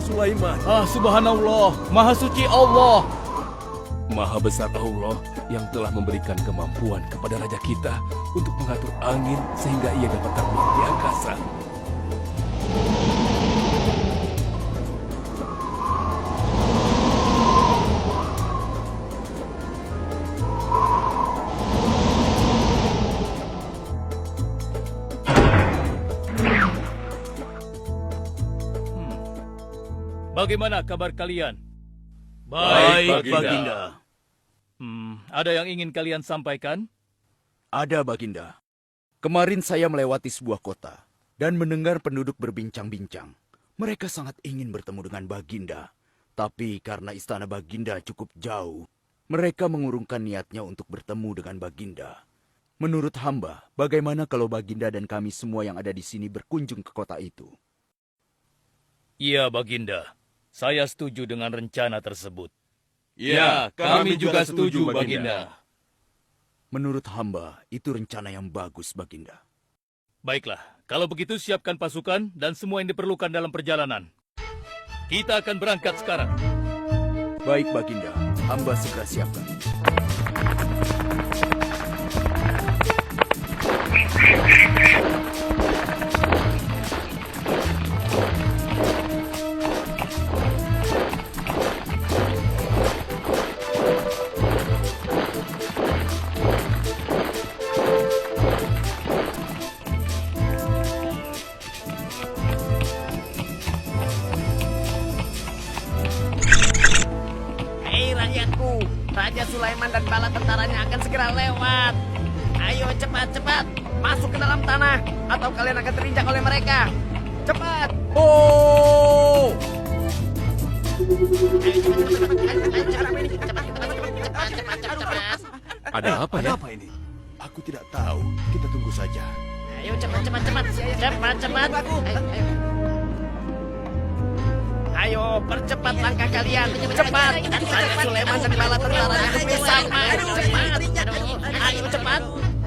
Sulaiman. Subhanallah, Maha Suci Allah. Maha besar Allah yang telah memberikan kemampuan kepada raja kita untuk mengatur angin sehingga ia dapat terbang di angkasa. Bagaimana kabar kalian? Baik, Baginda. Ada yang ingin kalian sampaikan? Ada, Baginda. Kemarin saya melewati sebuah kota dan mendengar penduduk berbincang-bincang. Mereka sangat ingin bertemu dengan Baginda. Tapi karena istana Baginda cukup jauh, mereka mengurungkan niatnya untuk bertemu dengan Baginda. Menurut hamba, bagaimana kalau Baginda dan kami semua yang ada di sini berkunjung ke kota itu? Iya, Baginda. Saya setuju dengan rencana tersebut. Ya, kami juga setuju, Baginda. Menurut hamba, itu rencana yang bagus, Baginda. Baiklah, kalau begitu siapkan pasukan dan semua yang diperlukan dalam perjalanan. Kita akan berangkat sekarang. Baik, Baginda. Hamba segera siapkan. Raja Sulaiman dan bala tentaranya akan segera lewat. Ayo cepat-cepat masuk ke dalam tanah atau kalian akan terinjak oleh mereka. Cepat! Oh! Ada apa ya? Apa ini? Aku tidak tahu. Kita tunggu saja. Ayo cepat-cepat. Cepat-cepat. Ayo, percepat langkah kalian. Cepat. Raja Sulaiman dan bala tentaranya hampir sampai. Cepat. Ayo cepat.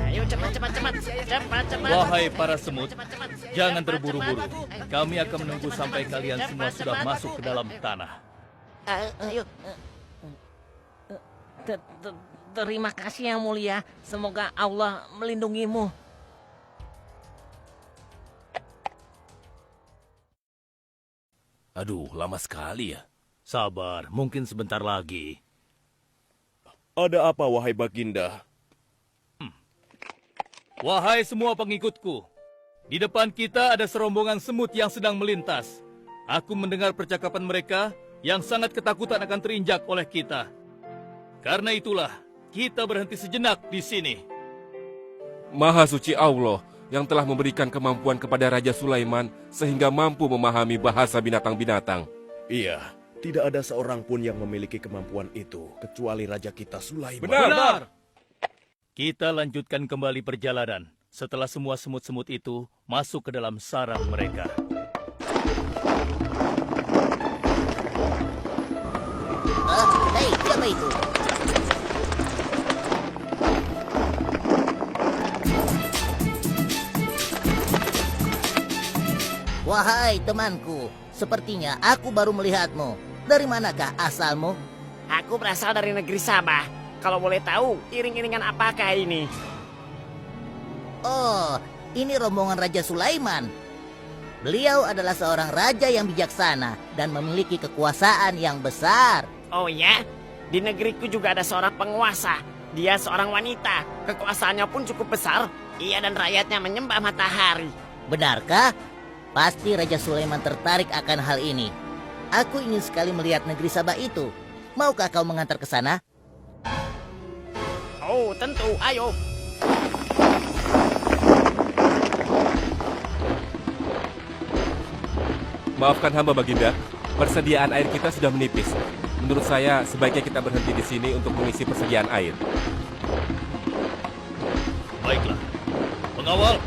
Ayo cepat. Wahai para semut, jangan terburu-buru. Kami akan menunggu sampai kalian semua sudah masuk ke dalam tanah. Ayo. Terima kasih yang mulia. Semoga Allah melindungimu. Aduh, lama sekali ya. Sabar, mungkin sebentar lagi. Ada apa, wahai Baginda? Wahai semua pengikutku, di depan kita ada serombongan semut yang sedang melintas. Aku mendengar percakapan mereka yang sangat ketakutan akan terinjak oleh kita. Karena itulah, kita berhenti sejenak di sini. Maha suci Allah yang telah memberikan kemampuan kepada Raja Sulaiman sehingga mampu memahami bahasa binatang-binatang. Iya, tidak ada seorang pun yang memiliki kemampuan itu kecuali raja kita Sulaiman. Benar. Kita lanjutkan kembali perjalanan setelah semua semut-semut itu masuk ke dalam sarang mereka. Hei, siapa itu? Wahai temanku, sepertinya aku baru melihatmu. Dari manakah asalmu? Aku berasal dari negeri Sabah. Kalau boleh tahu, iring-iringan apakah ini? Oh, ini rombongan Raja Sulaiman. Beliau adalah seorang raja yang bijaksana dan memiliki kekuasaan yang besar. Oh ya? Di negeriku juga ada seorang penguasa. Dia seorang wanita. Kekuasaannya pun cukup besar. Ia dan rakyatnya menyembah matahari. Benarkah? Pasti Raja Sulaiman tertarik akan hal ini. Aku ingin sekali melihat negeri Sabah itu. Maukah kau mengantar ke sana? Oh, tentu. Ayo. Maafkan hamba, Baginda. Persediaan air kita sudah menipis. Menurut saya, sebaiknya kita berhenti di sini untuk mengisi persediaan air. Baiklah. Pengawal,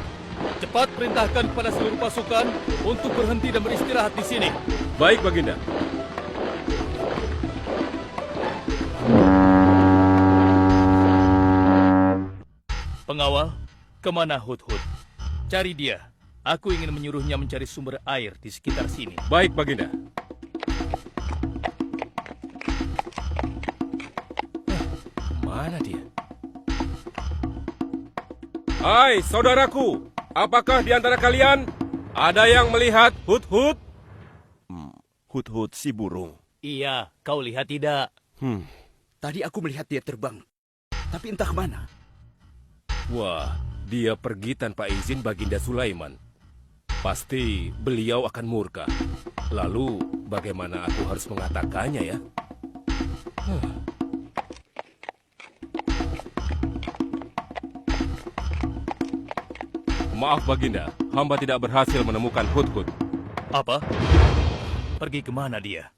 cepat perintahkan kepada seluruh pasukan untuk berhenti dan beristirahat di sini. Baik, Baginda. Pengawal, kemana Hudhud? Cari dia. Aku ingin menyuruhnya mencari sumber air di sekitar sini. Baik, Baginda. Hai, saudaraku. Apakah di antara kalian ada yang melihat Hut-Hut? Hut-hut si burung. Iya, kau lihat tidak? Tadi aku melihat dia terbang. Tapi entah kemana. Wah, dia pergi tanpa izin Baginda Sulaiman. Pasti beliau akan murka. Lalu, bagaimana aku harus mengatakannya ya? Maaf Baginda, hamba tidak berhasil menemukan Hut-Hut. Apa? Pergi kemana dia?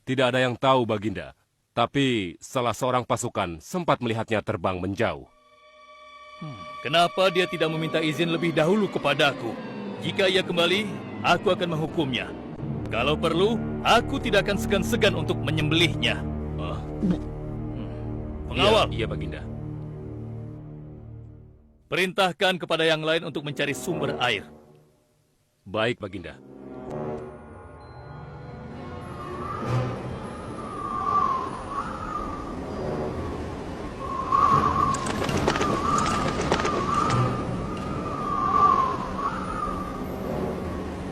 Tidak ada yang tahu Baginda. Tapi salah seorang pasukan sempat melihatnya terbang menjauh. Kenapa dia tidak meminta izin lebih dahulu kepadaku? Jika ia kembali, aku akan menghukumnya. Kalau perlu, aku tidak akan segan-segan untuk menyembelihnya. Pengawal, Iya, Baginda. perintahkan kepada yang lain untuk mencari sumber air. Baik, Baginda.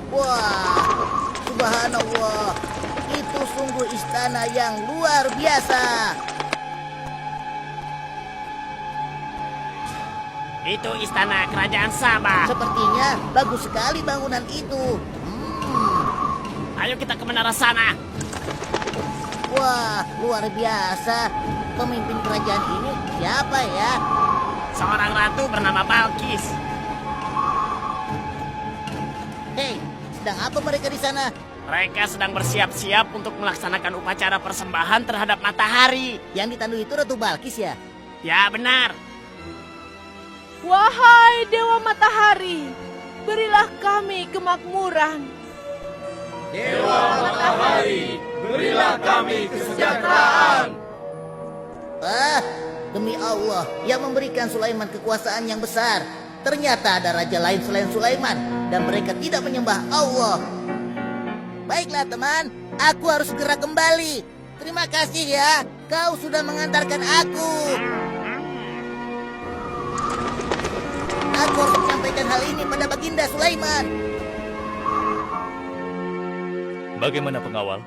Wah, subhanallah. Itu sungguh istana yang luar biasa. Itu istana kerajaan Sabah. Sepertinya bagus sekali bangunan itu. Ayo kita ke menara sana. Wah, luar biasa. Pemimpin kerajaan ini siapa ya? Seorang ratu bernama Balkis. Hei, sedang apa mereka di sana? Mereka sedang bersiap-siap untuk melaksanakan upacara persembahan terhadap matahari. Yang ditandu itu Ratu Balkis ya? Ya benar. Wahai Dewa Matahari, berilah kami kemakmuran. Ah, demi Allah, yang memberikan Sulaiman kekuasaan yang besar. Ternyata ada raja lain selain Sulaiman, dan mereka tidak menyembah Allah. Baiklah teman, aku harus segera kembali. Terima kasih ya, kau sudah mengantarkan aku. Aku harus menyampaikan hal ini pada Baginda Sulaiman. Bagaimana pengawal?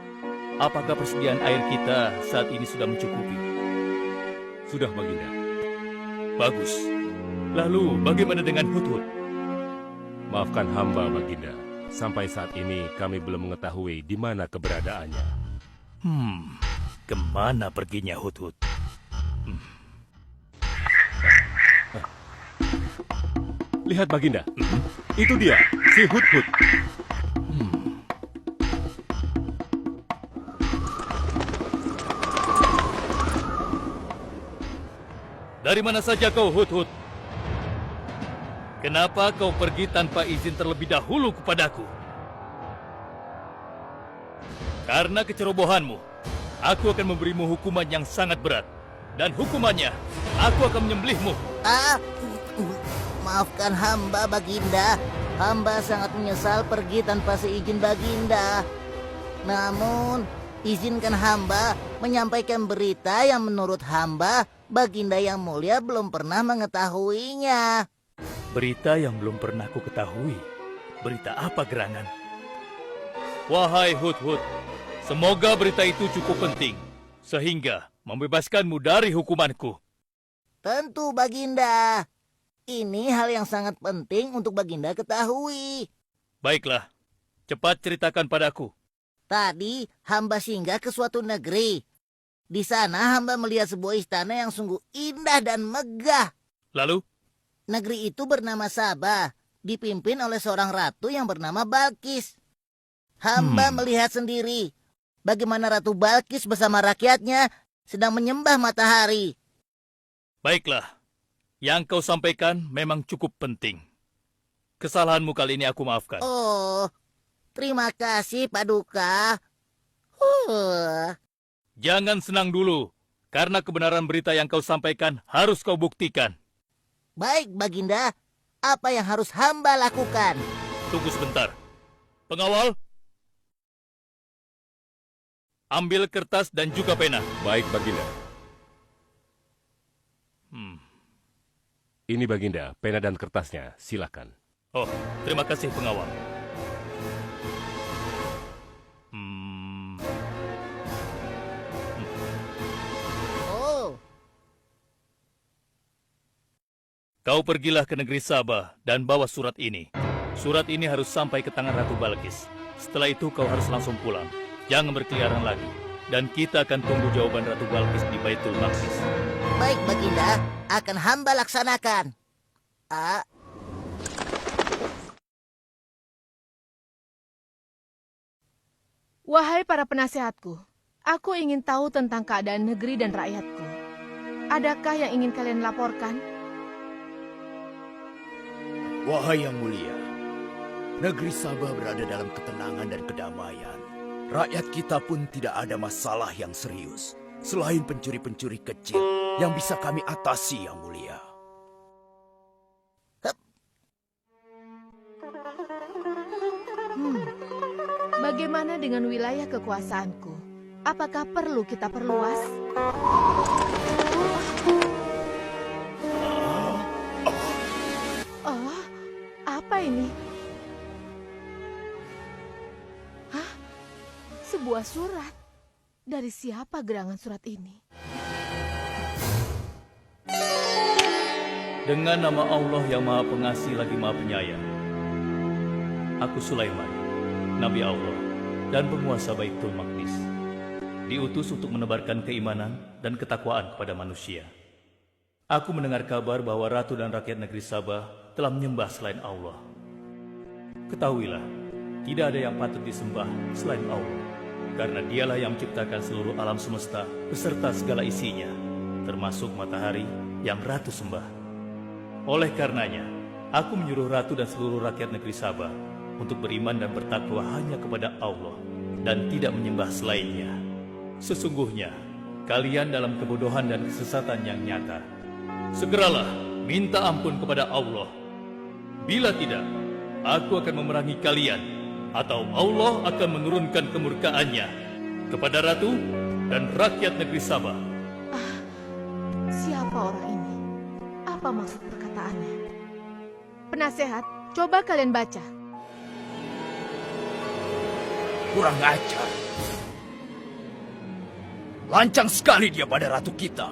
Apakah persediaan air kita saat ini sudah mencukupi? Sudah, Baginda. Bagus. Lalu bagaimana dengan Hut-Hut? Maafkan hamba, Baginda. Sampai saat ini kami belum mengetahui di mana keberadaannya. Kemana perginya Hut-Hut? Lihat, Baginda. Itu dia, si Hut-Hut. Dari mana saja kau, Hut-Hut? Kenapa kau pergi tanpa izin terlebih dahulu kepadaku? Karena kecerobohanmu, aku akan memberimu hukuman yang sangat berat. Dan hukumannya, aku akan menyembelihmu. Maafkan hamba, Baginda. Hamba sangat menyesal pergi tanpa seizin Baginda. Namun, izinkan hamba menyampaikan berita yang menurut hamba, Baginda yang mulia belum pernah mengetahuinya. Berita yang belum pernah ku ketahui. Berita apa gerangan? Wahai Hut-Hut, semoga berita itu cukup penting, sehingga membebaskanmu dari hukumanku. Tentu, Baginda. Ini hal yang sangat penting untuk Baginda ketahui. Baiklah, cepat ceritakan padaku. Tadi hamba singgah ke suatu negeri. Di sana hamba melihat sebuah istana yang sungguh indah dan megah. Lalu, Negeri itu bernama Sabah, dipimpin oleh seorang ratu yang bernama Balkis. Hamba melihat sendiri bagaimana Ratu Balkis bersama rakyatnya sedang menyembah matahari. baiklah. Yang kau sampaikan memang cukup penting. Kesalahanmu kali ini aku maafkan. Oh, terima kasih, Paduka. Jangan senang dulu, karena kebenaran berita yang kau sampaikan harus kau buktikan. Baik, Baginda. Apa yang harus hamba lakukan? Tunggu sebentar. Pengawal, ambil kertas dan juga pena. Baik, Baginda. Ini Baginda, pena dan kertasnya, silakan. Oh, terima kasih pengawal. Oh, Kau pergilah ke negeri Sabah dan bawa surat ini. Surat ini harus sampai ke tangan Ratu Balkis. Setelah itu kau harus langsung pulang. Jangan berkeliaran lagi. Dan kita akan tunggu jawaban Ratu Balkis di Baitul Maqdis. baik Baginda, akan hamba laksanakan. Ah, Wahai para penasehatku, aku ingin tahu tentang keadaan negeri dan rakyatku. Adakah yang ingin kalian laporkan? Wahai yang mulia, negeri Sabah berada dalam ketenangan dan kedamaian. Rakyat kita pun tidak ada masalah yang serius, selain pencuri-pencuri kecil yang bisa kami atasi, yang mulia. Bagaimana dengan wilayah kekuasaanku? Apakah perlu kita perluas? Oh, apa ini? Hah? Sebuah surat. Dari siapa gerangan surat ini? Dengan nama Allah yang Maha Pengasih lagi Maha Penyayang. Aku Sulaiman, Nabi Allah dan penguasa Baitul Maqdis. Diutus untuk menebarkan keimanan dan ketakwaan kepada manusia. Aku mendengar kabar bahwa ratu dan rakyat negeri Sabah telah menyembah selain Allah. Ketahuilah, tidak ada yang patut disembah selain Allah, karena dialah yang menciptakan seluruh alam semesta beserta segala isinya, termasuk matahari yang ratu sembah. Oleh karenanya, aku menyuruh ratu dan seluruh rakyat negeri Sabah untuk beriman dan bertakwa hanya kepada Allah dan tidak menyembah selainnya. Sesungguhnya, kalian dalam kebodohan dan kesesatan yang nyata. Segeralah minta ampun kepada Allah. Bila tidak, aku akan memerangi kalian, atau Allah akan menurunkan kemurkaannya kepada ratu dan rakyat negeri Sabah. Siapa orang ini? Apa maksud perkataannya? Penasehat, coba kalian baca. Kurang ajar. Lancang sekali dia pada ratu kita.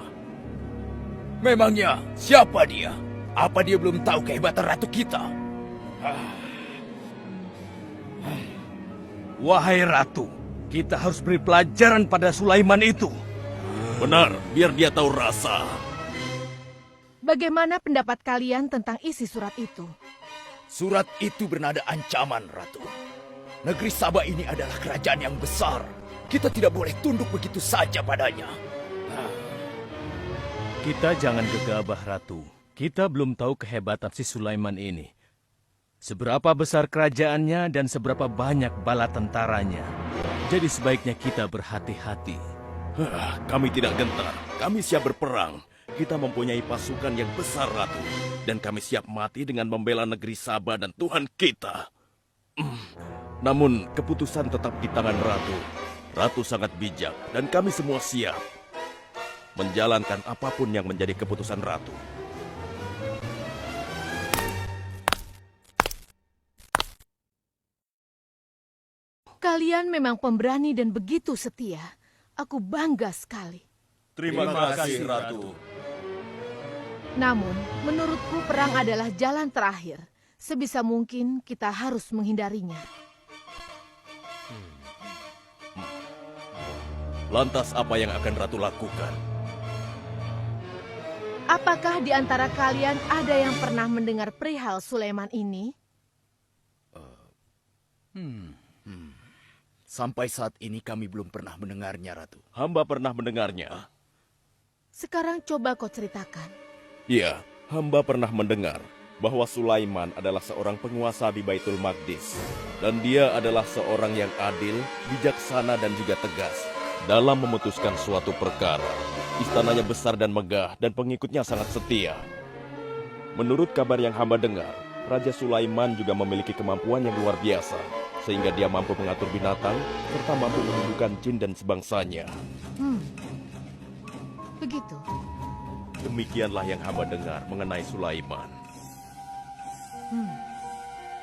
Memangnya siapa dia? Apa dia belum tahu kehebatan ratu kita? Wahai ratu, kita harus beri pelajaran pada Sulaiman itu. Benar, biar dia tahu rasa. Bagaimana pendapat kalian tentang isi surat itu? Surat itu bernada ancaman, Ratu. Negeri Sabah ini adalah kerajaan yang besar. Kita tidak boleh tunduk begitu saja padanya. Kita jangan gegabah, Ratu. Kita belum tahu kehebatan si Sulaiman ini. Seberapa besar kerajaannya dan seberapa banyak bala tentaranya. Jadi sebaiknya kita berhati-hati. Kami tidak gentar. Kami siap berperang. Kita mempunyai pasukan yang besar, Ratu. Dan kami siap mati dengan membela negeri Sabah dan Tuhan kita. Namun, keputusan tetap di tangan Ratu. Ratu sangat bijak, dan kami semua siap menjalankan apapun yang menjadi keputusan Ratu. Kalian memang pemberani dan begitu setia. Aku bangga sekali. Terima kasih, Ratu. Namun, menurutku perang adalah jalan terakhir. Sebisa mungkin kita harus menghindarinya. Lantas apa yang akan Ratu lakukan? Apakah di antara kalian ada yang pernah mendengar perihal Sulaiman ini? Sampai saat ini kami belum pernah mendengarnya, Ratu. Hamba pernah mendengarnya. Sekarang coba kau ceritakan. Ya, hamba pernah mendengar bahwa Sulaiman adalah seorang penguasa di Baitul Maqdis. Dan dia adalah seorang yang adil, bijaksana, dan juga tegas dalam memutuskan suatu perkara. Istananya besar dan megah, dan pengikutnya sangat setia. Menurut kabar yang hamba dengar, Raja Sulaiman juga memiliki kemampuan yang luar biasa, sehingga dia mampu mengatur binatang, serta mampu menyembuhkan jin dan sebangsanya. Begitu. Demikianlah yang hamba dengar mengenai Sulaiman.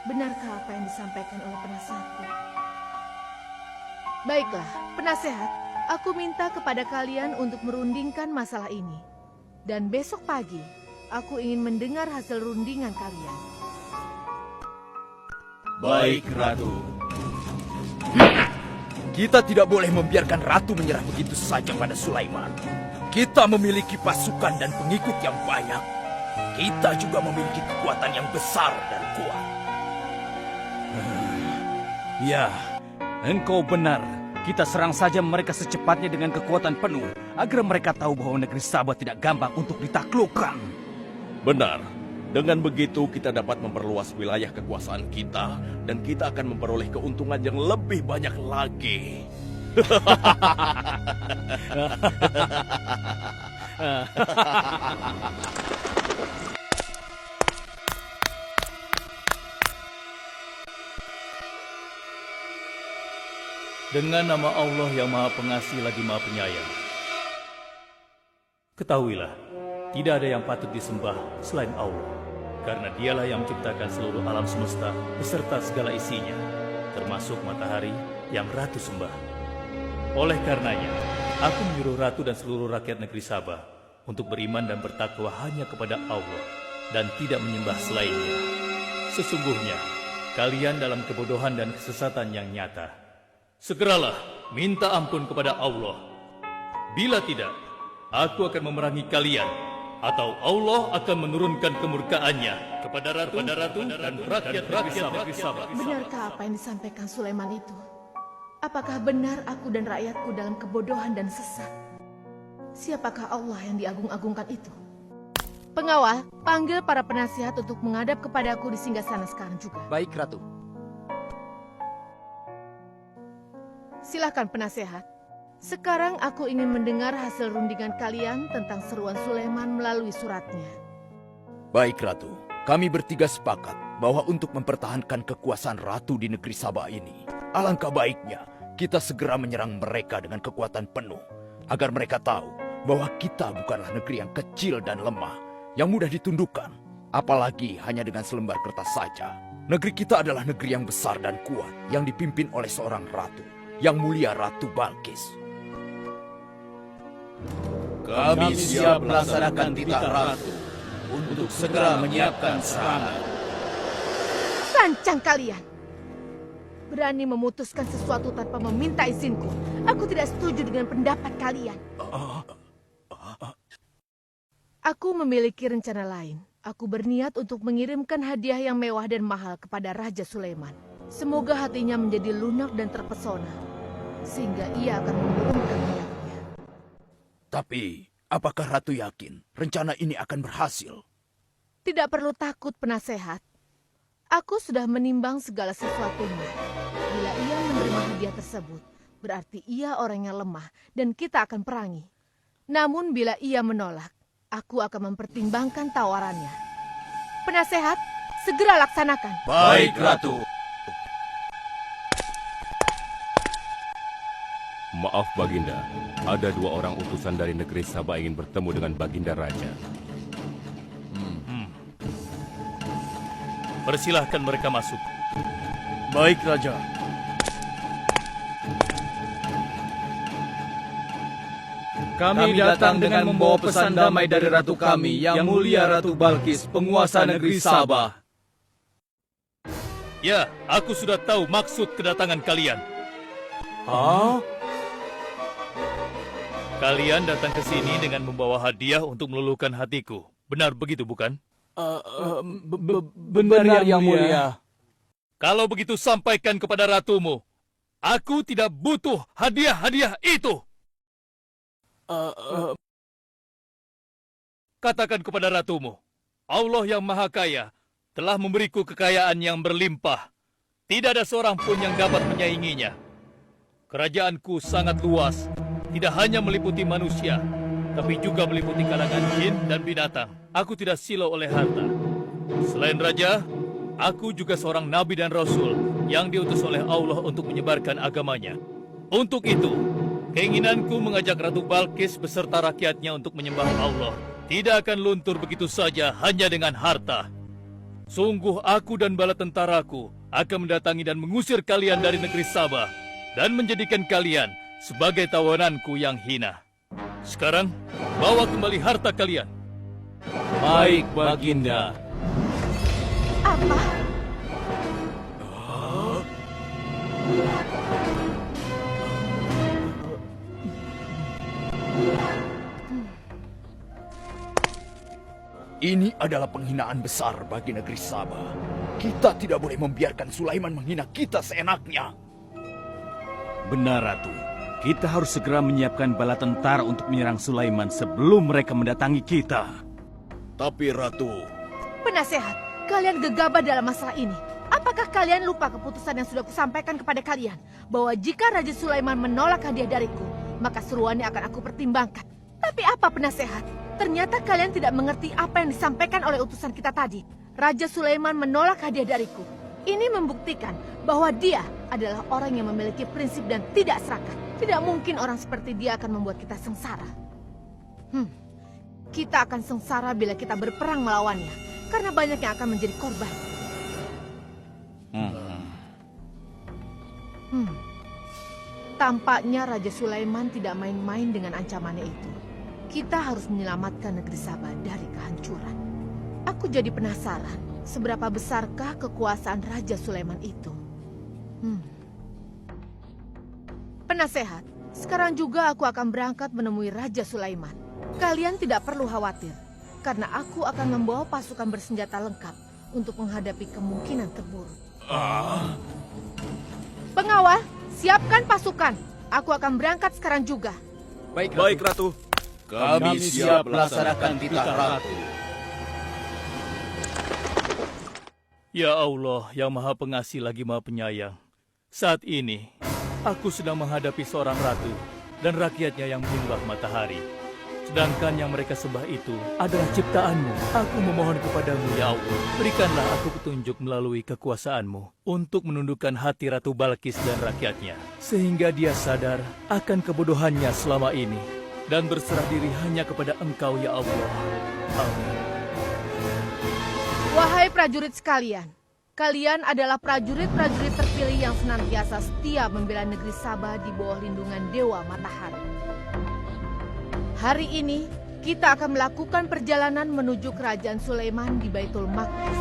Benarkah apa yang disampaikan oleh penasehatku? Baiklah, penasehat, aku minta kepada kalian untuk merundingkan masalah ini. Dan besok pagi, aku ingin mendengar hasil rundingan kalian. Baik, Ratu. Kita tidak boleh membiarkan ratu menyerah begitu saja pada Sulaiman. Kita memiliki pasukan dan pengikut yang banyak. Kita juga memiliki kekuatan yang besar dan kuat. Ya, engkau benar. Kita serang saja mereka secepatnya dengan kekuatan penuh, agar mereka tahu bahwa negeri Sabah tidak gampang untuk ditaklukkan. Benar. Dengan begitu kita dapat memperluas wilayah kekuasaan kita dan kita akan memperoleh keuntungan yang lebih banyak lagi. Dengan nama Allah yang Maha Pengasih lagi Maha Penyayang. Ketahuilah, tidak ada yang patut disembah selain Allah. Karena dialah yang menciptakan seluruh alam semesta beserta segala isinya, termasuk matahari yang Ratu sembah. Oleh karenanya, aku menyuruh Ratu dan seluruh rakyat negeri Sabah untuk beriman dan bertakwa hanya kepada Allah dan tidak menyembah selainnya. Sesungguhnya, kalian dalam kebodohan dan kesesatan yang nyata. Segeralah minta ampun kepada Allah. Bila tidak, aku akan memerangi kalian, atau Allah akan menurunkan kemurkaannya kepada Ratu dan rakyat negeri Sabah. Benarkah apa yang disampaikan Sulaiman itu? Apakah benar aku dan rakyatku dalam kebodohan dan sesat? Siapakah Allah yang diagung-agungkan itu? Pengawal, panggil para penasihat untuk menghadap kepadaku di singgasana sekarang juga. Baik, Ratu. Silakan penasehat. Sekarang aku ingin mendengar hasil rundingan kalian tentang seruan Sulaiman melalui suratnya. Baik, Ratu. Kami bertiga sepakat bahwa untuk mempertahankan kekuasaan Ratu di negeri Sabah ini, alangkah baiknya kita segera menyerang mereka dengan kekuatan penuh, agar mereka tahu bahwa kita bukanlah negeri yang kecil dan lemah, yang mudah ditundukkan, apalagi hanya dengan selembar kertas saja. Negeri kita adalah negeri yang besar dan kuat, yang dipimpin oleh seorang ratu, yang mulia Ratu Balkis. Kami siap melaksanakan titah Ratu untuk segera menyiapkan serangan. Sancang kalian! Berani memutuskan sesuatu tanpa meminta izinku. Aku tidak setuju dengan pendapat kalian. Aku memiliki rencana lain. Aku berniat untuk mengirimkan hadiah yang mewah dan mahal kepada Raja Sulaiman. Semoga hatinya menjadi lunak dan terpesona, sehingga ia akan menurunkan niatnya. Tapi, apakah Ratu yakin rencana ini akan berhasil? Tidak perlu takut, penasehat. Aku sudah menimbang segala sesuatunya. Bila ia menerima hadiah tersebut, berarti ia orang yang lemah dan kita akan perangi. Namun bila ia menolak, aku akan mempertimbangkan tawarannya. Penasehat, segera laksanakan. Baik, Ratu. Maaf Baginda, ada 2 orang utusan dari negeri Sabah ingin bertemu dengan Baginda Raja. Persilahkan mereka masuk. Baik, Raja. Kami datang dengan membawa pesan damai dari Ratu kami, yang mulia Ratu Balkis, penguasa negeri Sabah. Ya, aku sudah tahu maksud kedatangan kalian. Hah? Kalian datang ke sini dengan membawa hadiah untuk meluluhkan hatiku. Benar begitu, bukan? Benar, yang mulia. Kalau begitu sampaikan kepada ratumu. Aku tidak butuh hadiah-hadiah itu. Katakan kepada ratumu, Allah yang Maha Kaya telah memberiku kekayaan yang berlimpah. Tidak ada seorang pun yang dapat menyainginya. Kerajaanku sangat luas, tidak hanya meliputi manusia, tapi juga meliputi kalangan jin dan binatang. Aku tidak silau oleh harta. Selain raja, aku juga seorang nabi dan rasul yang diutus oleh Allah untuk menyebarkan agamanya. Untuk itu, keinginanku mengajak Ratu Balkis beserta rakyatnya untuk menyembah Allah tidak akan luntur begitu saja hanya dengan harta. Sungguh aku dan bala tentaraku akan mendatangi dan mengusir kalian dari negeri Sabah dan menjadikan kalian sebagai tawananku yang hina. Sekarang, bawa kembali harta kalian. Baik, Baginda. Apa? Ini adalah penghinaan besar bagi negeri Sabah. Kita tidak boleh membiarkan Sulaiman menghina kita seenaknya. Benar, Ratu. Kita harus segera menyiapkan bala tentara untuk menyerang Sulaiman sebelum mereka mendatangi kita. Tapi Ratu, Penasehat, kalian gegabah dalam masalah ini. Apakah kalian lupa keputusan yang sudah kusampaikan kepada kalian? Bahwa jika Raja Sulaiman menolak hadiah dariku, maka seruannya akan aku pertimbangkan. Tapi apa penasehat? Ternyata kalian tidak mengerti apa yang disampaikan oleh utusan kita tadi. Raja Sulaiman menolak hadiah dariku. Ini membuktikan bahwa dia adalah orang yang memiliki prinsip dan tidak serakah. Tidak mungkin orang seperti dia akan membuat kita sengsara. Kita akan sengsara bila kita berperang melawannya, karena banyak yang akan menjadi korban. Tampaknya Raja Sulaiman tidak main-main dengan ancamannya itu. Kita harus menyelamatkan negeri Sabah dari kehancuran. Aku jadi penasaran, seberapa besarkah kekuasaan Raja Sulaiman itu? Penasehat, sekarang juga aku akan berangkat menemui Raja Sulaiman. Kalian tidak perlu khawatir, karena aku akan membawa pasukan bersenjata lengkap untuk menghadapi kemungkinan terburuk. Pengawal, siapkan pasukan. Aku akan berangkat sekarang juga. Baik, Ratu. kami siap melaksanakan titah Ratu. Ya Allah, yang Maha Pengasih lagi Maha Penyayang. Saat ini, aku sedang menghadapi seorang ratu dan rakyatnya yang menyembah matahari. Sedangkan yang mereka sembah itu adalah ciptaanmu. Aku memohon kepadamu, ya Allah, berikanlah aku petunjuk melalui kekuasaanmu untuk menundukkan hati Ratu Balkis dan rakyatnya, sehingga dia sadar akan kebodohannya selama ini dan berserah diri hanya kepada Engkau, ya Allah. Amin. Wahai prajurit sekalian, kalian adalah prajurit-prajurit terpilih yang senantiasa setia membela negeri Sabah di bawah lindungan Dewa Matahari. Hari ini, kita akan melakukan perjalanan menuju kerajaan Sulaiman di Baitul Maqdis.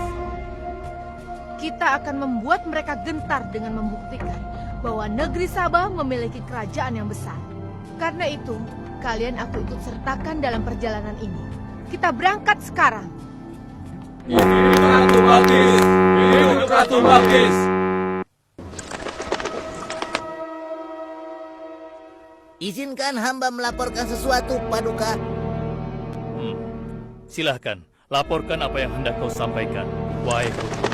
Kita akan membuat mereka gentar dengan membuktikan bahwa negeri Sabah memiliki kerajaan yang besar. Karena itu, kalian aku ikut sertakan dalam perjalanan ini. Kita berangkat sekarang. Hidup Ratu Balkis! Hidup Ratu Balkis! Izinkan hamba melaporkan sesuatu, Paduka. Silahkan, laporkan apa yang hendak kau sampaikan, wahai Putu.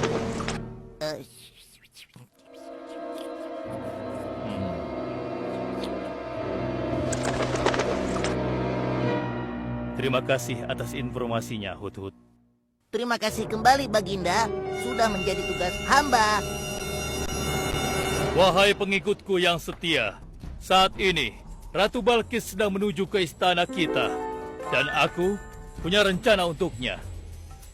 Terima kasih atas informasinya, Hudhud. Terima kasih kembali, Baginda. Sudah menjadi tugas hamba. Wahai pengikutku yang setia, saat ini Ratu Balkis sedang menuju ke istana kita, dan aku punya rencana untuknya.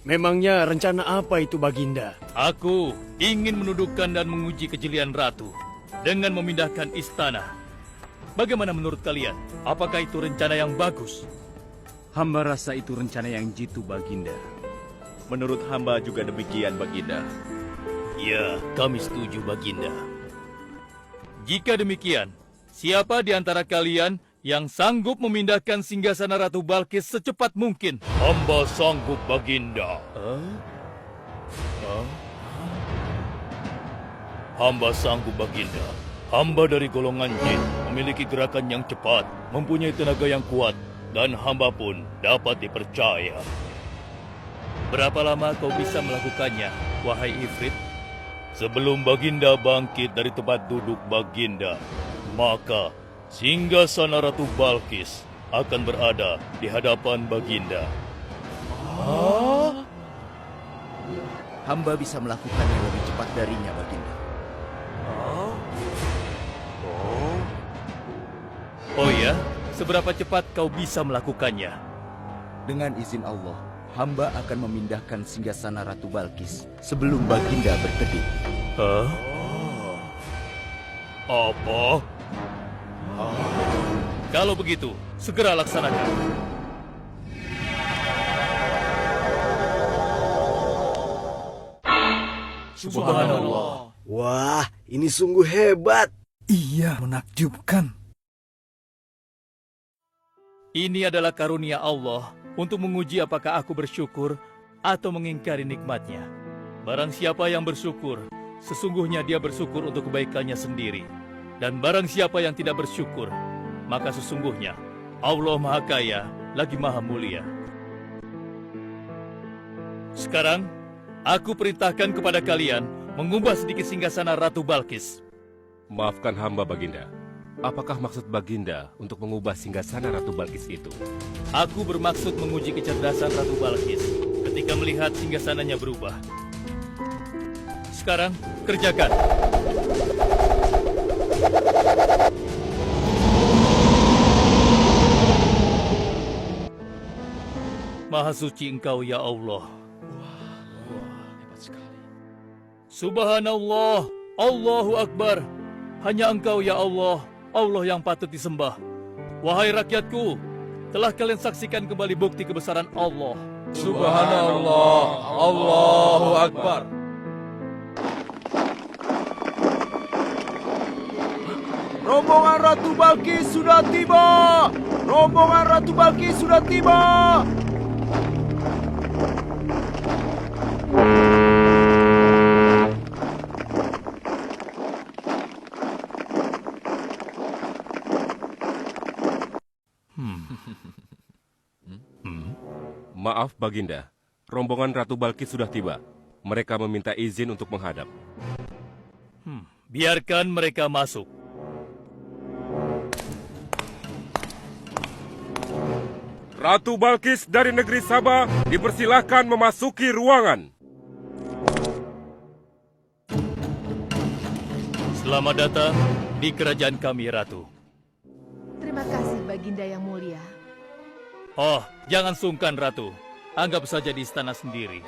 Memangnya rencana apa itu, Baginda? Aku ingin menundukkan dan menguji kejelian Ratu dengan memindahkan istana. Bagaimana menurut kalian? Apakah itu rencana yang bagus? Hamba rasa itu rencana yang jitu, Baginda. Menurut hamba juga demikian, Baginda. Ya, kami setuju, Baginda. Jika demikian, siapa di antara kalian yang sanggup memindahkan singgasana Ratu Balkis secepat mungkin? Hamba sanggup, Baginda. Hamba sanggup, Baginda. Hamba dari golongan jin, memiliki gerakan yang cepat, mempunyai tenaga yang kuat, dan hamba pun dapat dipercaya. Berapa lama kau bisa melakukannya, wahai Ifrit? Sebelum Baginda bangkit dari tempat duduk Baginda, maka singgasana Ratu Balkis akan berada di hadapan Baginda. Hamba bisa melakukannya lebih cepat darinya, Baginda. Oh ya? Seberapa cepat kau bisa melakukannya? Dengan izin Allah, hamba akan memindahkan singgasana Ratu Balkis sebelum Baginda berkedip. Hah? Apa? Kalau begitu, segera laksanakan. Subhanallah. Wah, ini sungguh hebat. Iya, menakjubkan. Ini adalah karunia Allah untuk menguji apakah aku bersyukur atau mengingkari nikmatnya. Barang siapa yang bersyukur, sesungguhnya dia bersyukur untuk kebaikannya sendiri. Dan barang siapa yang tidak bersyukur, maka sesungguhnya Allah Maha Kaya lagi Maha Mulia. Sekarang, aku perintahkan kepada kalian mengubah sedikit singgasana Ratu Balkis. Maafkan hamba, Baginda. Apakah maksud Baginda untuk mengubah singgasana Ratu Balkis itu? Aku bermaksud menguji kecerdasan Ratu Balkis ketika melihat singgasananya berubah. Sekarang, kerjakan. Maha suci Engkau, ya Allah. Hebat sekali. Subhanallah, Allahu Akbar. Hanya Engkau, ya Allah, Allah yang patut disembah. Wahai rakyatku, telah kalian saksikan kembali bukti kebesaran Allah. Subhanallah, Allahu Akbar. Rombongan Ratu Balkis sudah tiba! Rombongan Ratu Balkis sudah tiba! Maaf, Baginda. Rombongan Ratu Balkis sudah tiba. Mereka meminta izin untuk menghadap. Biarkan mereka masuk. Ratu Balkis dari negeri Sabah dipersilahkan memasuki ruangan. Selamat datang di kerajaan kami, Ratu. Terima kasih, Baginda yang mulia. Oh, jangan sungkan, Ratu. Anggap saja di istana sendiri.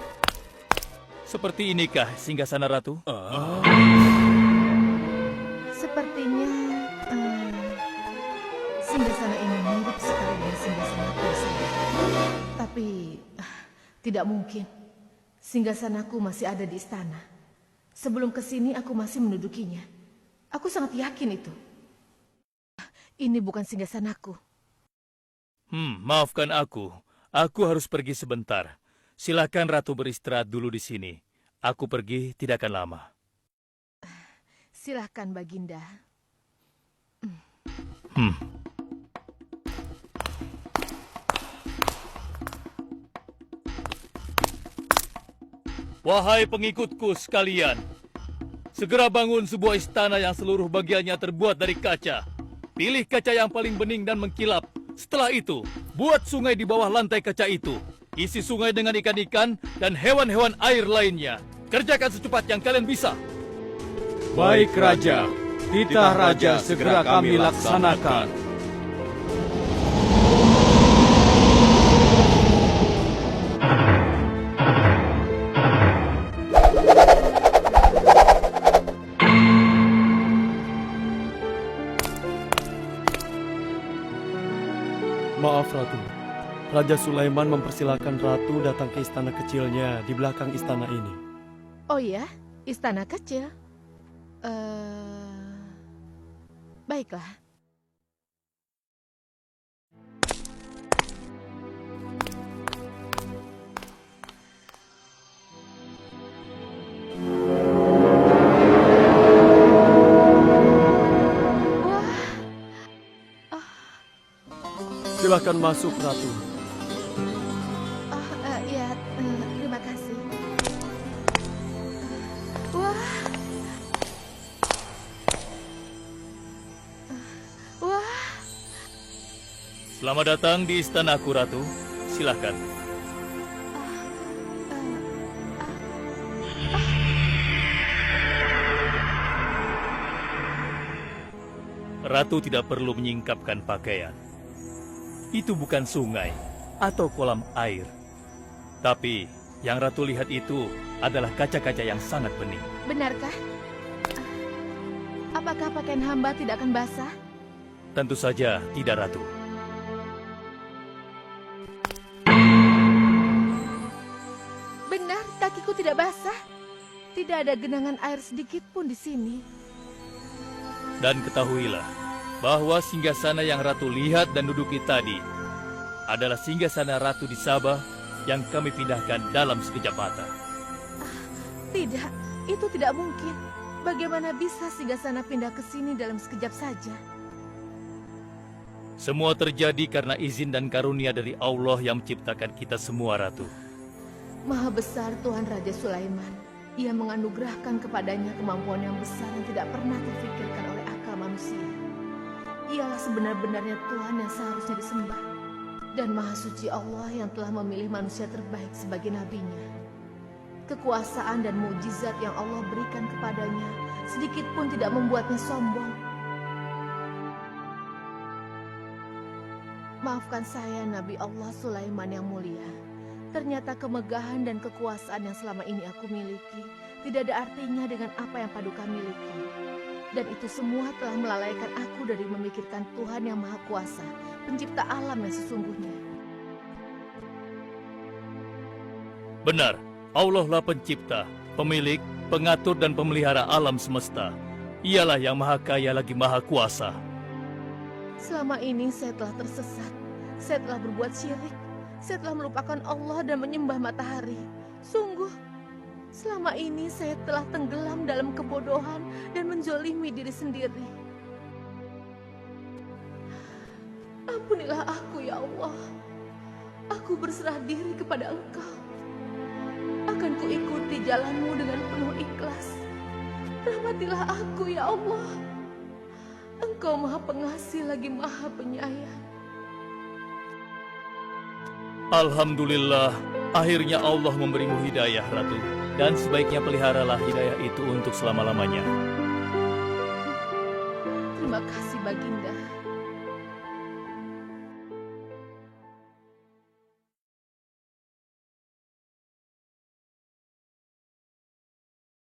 Seperti inikah singgasana Ratu? Sepertinya singgasana ini mirip sekali dengan singgasanaku saya. Tapi tidak mungkin. Singgasanaku masih ada di istana. Sebelum kesini aku masih mendudukinya. Aku sangat yakin itu. Ini bukan singgasanaku. Maafkan aku. Aku harus pergi sebentar. Silakan Ratu beristirahat dulu di sini. Aku pergi tidak akan lama. Silahkan, Baginda. Wahai pengikutku sekalian, segera bangun sebuah istana yang seluruh bagiannya terbuat dari kaca. Pilih kaca yang paling bening dan mengkilap. Setelah itu, buat sungai di bawah lantai kaca itu. Isi sungai dengan ikan-ikan dan hewan-hewan air lainnya. Kerjakan secepat yang kalian bisa. Baik, Raja. Titah Raja segera kami laksanakan. Maaf, Ratu. Raja Sulaiman mempersilahkan Ratu datang ke istana kecilnya di belakang istana ini. Oh ya, istana kecil. Baiklah. Silakan masuk, Ratu. Ya, terima kasih. Wah. Wah. Selamat datang di istanaku, Ratu. Silakan. Ratu tidak perlu menyingkapkan pakaian. Itu bukan sungai. atau kolam air. Tapi yang Ratu lihat itu adalah kaca-kaca yang sangat bening. Benarkah? Apakah pakaian hamba tidak akan basah? Tentu saja tidak, Ratu. Benar, kakiku tidak basah. Tidak ada genangan air sedikit pun di sini. Dan ketahuilah bahwa singgasana yang Ratu lihat dan duduki tadi adalah singgasana Ratu di Sabah yang kami pindahkan dalam sekejap mata. Tidak, itu tidak mungkin. Bagaimana bisa singgasana pindah ke sini dalam sekejap saja? Semua terjadi karena izin dan karunia dari Allah yang menciptakan kita semua, Ratu. Maha besar Tuhan Raja Sulaiman. Ia menganugerahkan kepadanya kemampuan yang besar yang tidak pernah terfikirkan oleh akal manusia. Ialah sebenar-benarnya Tuhan yang seharusnya disembah. Dan Maha Suci Allah yang telah memilih manusia terbaik sebagai nabinya. Kekuasaan dan mukjizat yang Allah berikan kepadanya sedikit pun tidak membuatnya sombong. Maafkan saya, Nabi Allah Sulaiman yang mulia. Ternyata kemegahan dan kekuasaan yang selama ini aku miliki tidak ada artinya dengan apa yang Paduka miliki. Dan itu semua telah melalaikan aku dari memikirkan Tuhan yang Maha Kuasa, pencipta alam yang sesungguhnya. Benar, Allah lah pencipta, pemilik, pengatur dan pemelihara alam semesta. Ialah yang Maha Kaya lagi Maha Kuasa. Selama ini saya telah tersesat. Saya telah berbuat syirik. Saya telah melupakan Allah dan menyembah matahari. Sungguh, selama ini saya telah tenggelam dalam kebodohan dan menzolimi diri sendiri. Ampunilah aku, ya Allah. Aku berserah diri kepada Engkau. Akan kuikuti jalanmu dengan penuh ikhlas. Rahmatilah aku, ya Allah. Engkau Maha Pengasih lagi Maha Penyayang. Alhamdulillah, akhirnya Allah memberimu hidayah, Ratu. Dan sebaiknya peliharalah hidayah itu untuk selama-lamanya. Terima kasih, Baginda.